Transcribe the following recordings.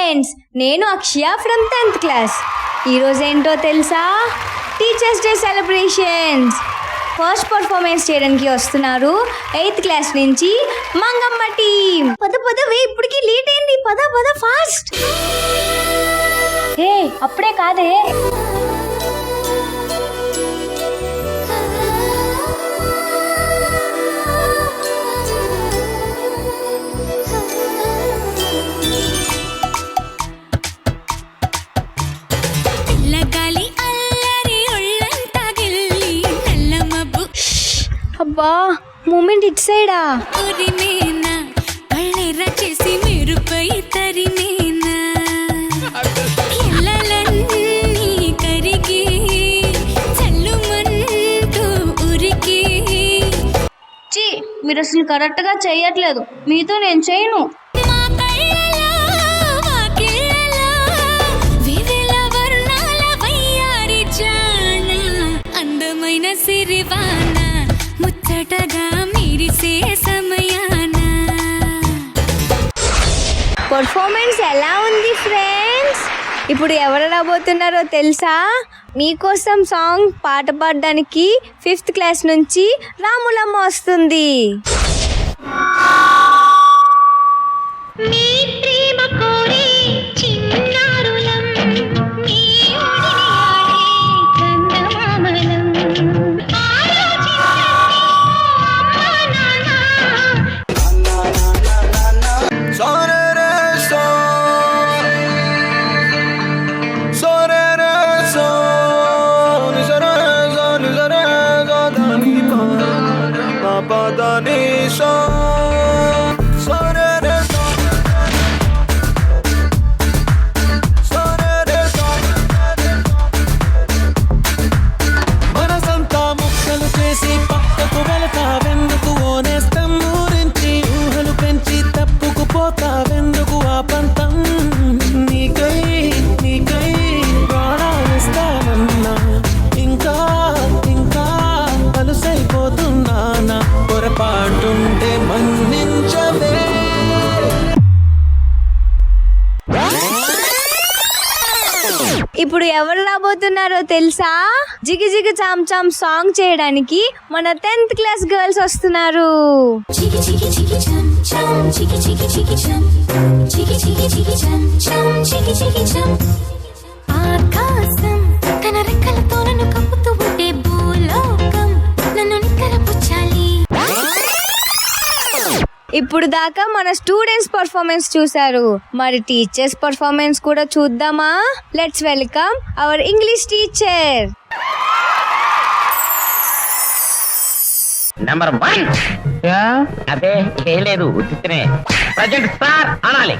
Friends, నేను అక్షయ from 10th class. ఈరోజు ఏంటో తెలుసా? Teachers day celebrations. First performance చేయడానికి వస్తున్నారు 8th క్లాస్ నుంచి మంగమ్మ టీం. పద ఇప్పటికి లేట్ అయింది. పద ఫాస్ట్. అప్పుడే కాదే. అబ్బా, మూమెంట్ ఇట్ సైడా? మీరు అసలు కరెక్ట్ గా చెయ్యట్లేదు. మీతో నేను చేయను. అందమైన సిరివాన ముచ్చటగా మీరిసే సమయాన. పర్ఫార్మెన్స్ ఎలా ఉంది ఫ్రెండ్స్? ఇప్పుడు ఎవరు రాబోతున్నారో తెలుసా? మీకోసం సాంగ్ పాట పాడడానికి 5th క్లాస్ నుంచి రాములమ్మ వస్తుంది. మనసంతా ముక్కలు చేసి పక్కకు వెళతావెందుకు? ఓనేస్తం ఊరించి ఊహలు పెంచి తప్పుకుపోతావెందుకు? ఆ పంతం నీకై ప్రాణాలిస్తానన్నా ఇంకా అలుసైపోతున్నానా? పొరపాటుంటే మన్నించవే. ఇప్పుడు ఎవరు రాబోతున్నారో తెలుసా? జిగి జిగి చామ్ చామ్ సాంగ్ చేయడానికి మన 10th క్లాస్ గర్ల్స్ వస్తున్నారు. ఆకాశం తన రెక్కలతో నన్ను కప్పుతూ ఉంటే భూలోకం నన్ను నిక్కరపుచ్చాలి. ఇప్పుడు దాకా మన స్టూడెంట్స్ పర్ఫార్మెన్స్ చూసారు. మరి టీచర్స్ పర్ఫార్మెన్స్ కూడా చూద్దామా? Let's welcome our English teacher. Number 1. అదే ఏం లేదు, ఉత్తినే ప్రజెంట్ సార్ అనాలి.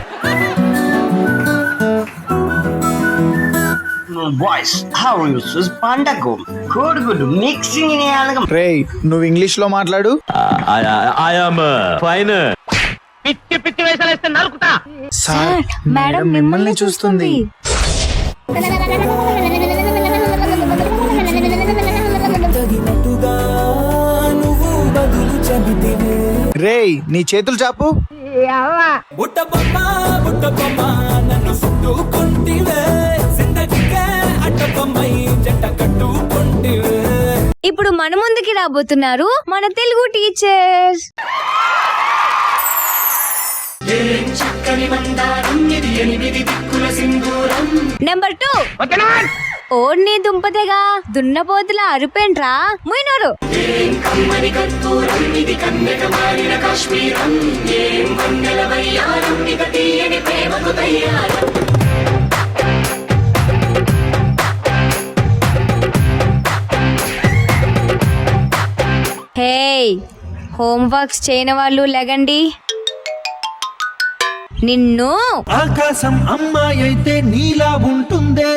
బాయ్స్, హౌ యు సూస్ పండగ కోడ్ మిక్సింగ్ ఇన్ యాలగం. రేయ్, నువ్వు ఇంగ్లీష్ లో మాట్లాడు. I am fine. పిచ్చి వేషాలు వేస్తే నరుకుతా. సార్, మేడం మిమ్మల్ని చూస్తుంది. రేయ్, నీ చేతులు చాపు. ఇప్పుడు మన ముందుకి రాబోతున్నారు మన తెలుగు టీచర్స్. నెంబర్ 2. ఓడ్ని దుంపతేగా దున్నపోతుల అరుపేంట్రా ముయినోరు. హే, హోంవర్క్స్ చేయని వాళ్ళు లెగండి. నిన్ను ఆకాశం అమ్మాయి అయితే నీలా ఉంటుందే.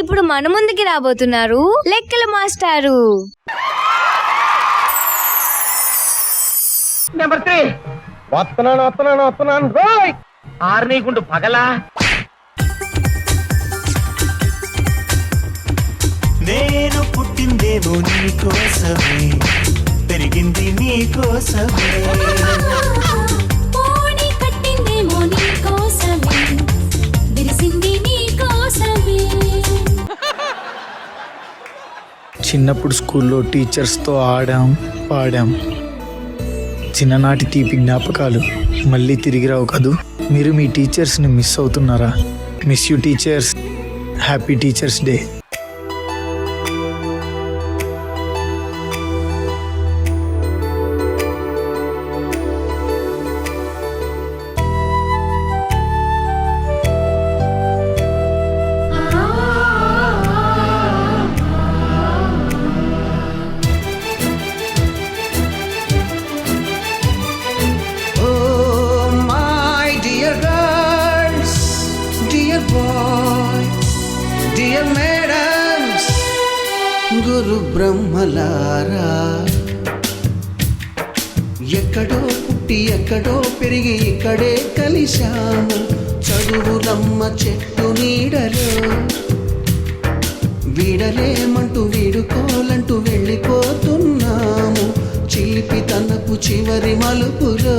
ఇప్పుడు మన ముందుకి రాబోతున్నారు లెక్కల మాస్టారు. నెంబర్ 3. వస్తున్నాను. ఆర్నీకుండు పగలా. నేను పుట్టిందేమో నీ కోసమే. జరిగింది నీ కోసమే పోనీ కట్టిందేమో నీ కోసమే విరిసింది నీ కోసమే చిన్నప్పుడు స్కూల్లో టీచర్స్తో ఆడాం పాడాం. చిన్ననాటి తీపి జ్ఞాపకాలు మళ్ళీ తిరిగి రావు కదూ. మీరు మీ టీచర్స్ని మిస్ అవుతున్నారా? Miss you teachers. Happy teachers day. Oh, my dear girls, dear boys, dear madams, గురు బ్రహ్మలారా ఎక్కడో పుట్టి ఎక్కడో పెరిగి ఇక్కడే కలిశాము చదువులమ్మ చెట్టు నీడలో వీడలేమంటూ వీడుకోలంటూ వెళ్ళిపోతున్నాము చిలిపి తనపు చివరి మలుపులో.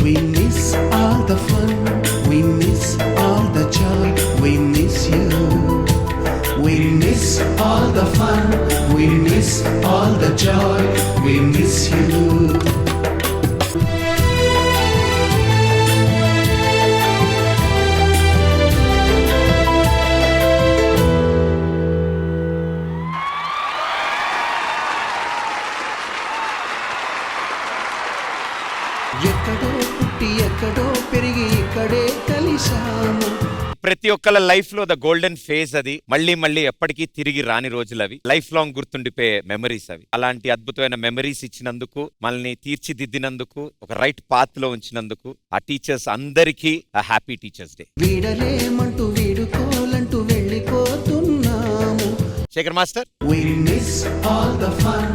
We miss all the fun, we miss all the joy, we miss you. We miss all the fun, we miss all the joy, we miss you. ఎక్కడో పుట్టి ఎక్కడో పెరిగి ఇక్కడే కలిశాము. ప్రతి ఒక్కళ్ళ లైఫ్ లో ద గోల్డెన్ ఫేజ్ అది. మళ్ళీ మళ్ళీ ఎప్పటికీ తిరిగి రాని రోజులు అవి. లైఫ్ లాంగ్ గుర్తుండిపోయే మెమరీస్ అవి. అలాంటి అద్భుతమైన మెమరీస్ ఇచ్చినందుకు, మనల్ని తీర్చిదిద్దినందుకు, ఒక రైట్ పాత్ లో ఉంచినందుకు ఆ టీచర్స్ అందరికీ హ్యాపీ టీచర్స్ డే. వీడలేమంటూ వీడుకోలంటూ వెళ్ళిపోతున్నాము. Shekhar master. We miss all the fun,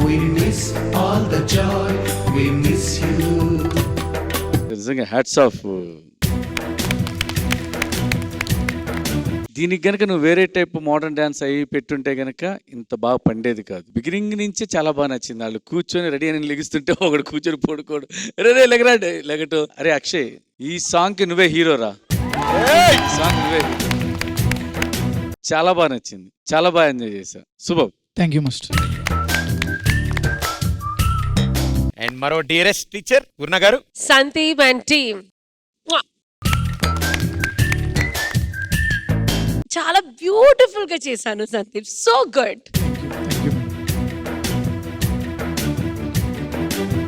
we miss all the joy, we miss you. నిజంగా హ్యాట్స్ ఆఫ్. దీనికి గనక నువ్వు వేరే టైప్ మోడర్న్ డాన్స్ అయ్యి పెట్టుంటే గనక ఇంత బాగా పండేది కాదు. బిగినింగ్ నుంచే చాలా బాగా నచ్చింది. వాళ్ళు కూర్చొని రెడీ అని లెగిస్తుంటే ఒకడు కూర్చొని పడుకోడు, రే లెగరాడు లెగటు. అరే అక్షయ్, ఈ సాంగ్ కి నువ్వే హీరోరా. సాంగ్ నువ్వే చాలా బాగా నచ్చింది, చాలా బాగా ఎంజాయ్ చేశా. శుభం. Thank you master. అండ్ మరో డియరెస్ట్ టీచర్ పూర్ణ గారు. సందీప్ అండ్ టీమ్ చాలా బ్యూటిఫుల్ గా చేశాను సందీప్. So good.